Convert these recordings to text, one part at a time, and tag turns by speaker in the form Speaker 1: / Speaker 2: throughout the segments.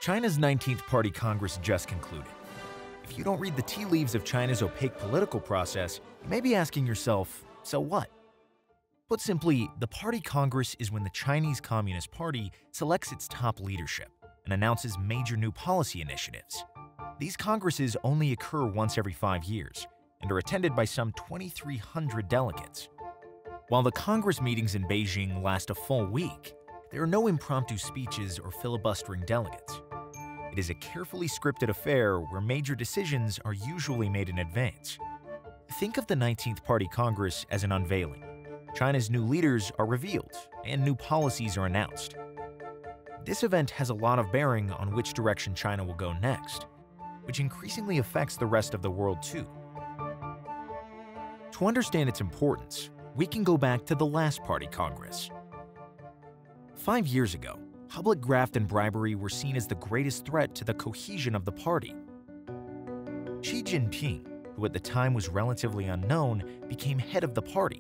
Speaker 1: China's 19th Party Congress just concluded. If you don't read the tea leaves of China's opaque political process, you may be asking yourself, so what? Put simply, the Party Congress is when the Chinese Communist Party selects its top leadership and announces major new policy initiatives. These congresses only occur once every 5 years and are attended by some 2,300 delegates. While the Congress meetings in Beijing last a full week, there are no impromptu speeches or filibustering delegates. It is a carefully scripted affair where major decisions are usually made in advance. Think of the 19th Party Congress as an unveiling. China's new leaders are revealed, and new policies are announced. This event has a lot of bearing on which direction China will go next, which increasingly affects the rest of the world too. To understand its importance, we can go back to the last Party Congress. 5 years ago, public graft and bribery were seen as the greatest threat to the cohesion of the party. Xi Jinping, who at the time was relatively unknown, became head of the party.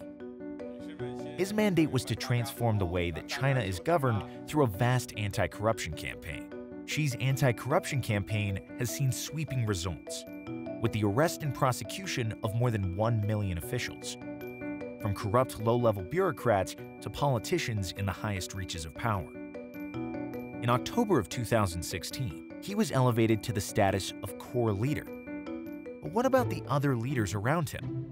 Speaker 1: His mandate was to transform the way that China is governed through a vast anti-corruption campaign. Xi's anti-corruption campaign has seen sweeping results, with the arrest and prosecution of more than 1 million officials, from corrupt low-level bureaucrats to politicians in the highest reaches of power. In October of 2016, he was elevated to the status of core leader. But what about the other leaders around him?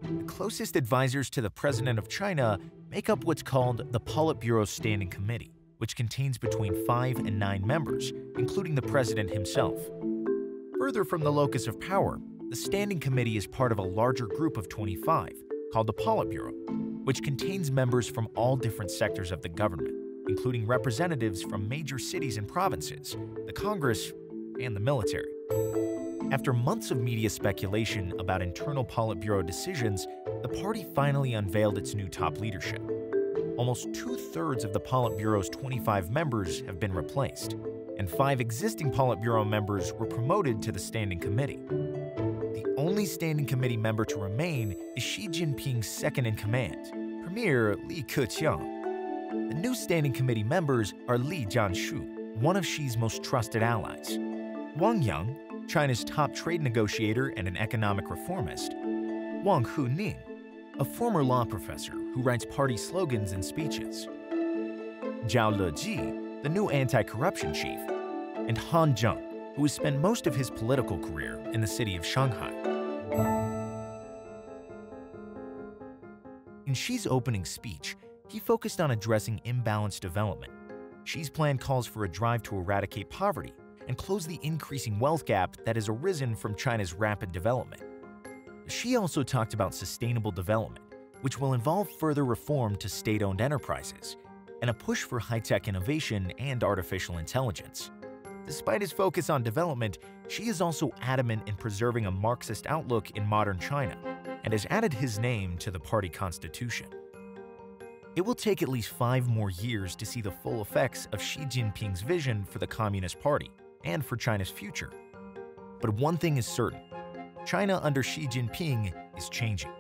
Speaker 1: The closest advisors to the President of China make up what's called the Politburo Standing Committee, which contains between 5 and 9 members, including the President himself. Further from the locus of power, the Standing Committee is part of a larger group of 25, called the Politburo, which contains members from all different sectors of the government, including representatives from major cities and provinces, the Congress, and the military. After months of media speculation about internal Politburo decisions, the party finally unveiled its new top leadership. Almost 2/3 of the Politburo's 25 members have been replaced, and 5 existing Politburo members were promoted to the Standing Committee. The only Standing Committee member to remain is Xi Jinping's second-in-command, Premier Li Keqiang. The new Standing Committee members are Li Jianshu, one of Xi's most trusted allies; Wang Yang, China's top trade negotiator and an economic reformist; Wang Huning, a former law professor who writes party slogans and speeches; Zhao Leji, the new anti-corruption chief; and Han Zheng, who has spent most of his political career in the city of Shanghai. In Xi's opening speech, he focused on addressing imbalanced development. Xi's plan calls for a drive to eradicate poverty and close the increasing wealth gap that has arisen from China's rapid development. Xi also talked about sustainable development, which will involve further reform to state-owned enterprises and a push for high-tech innovation and artificial intelligence. Despite his focus on development, Xi is also adamant in preserving a Marxist outlook in modern China and has added his name to the party constitution. It will take at least 5 more years to see the full effects of Xi Jinping's vision for the Communist Party and for China's future. But one thing is certain: China under Xi Jinping is changing.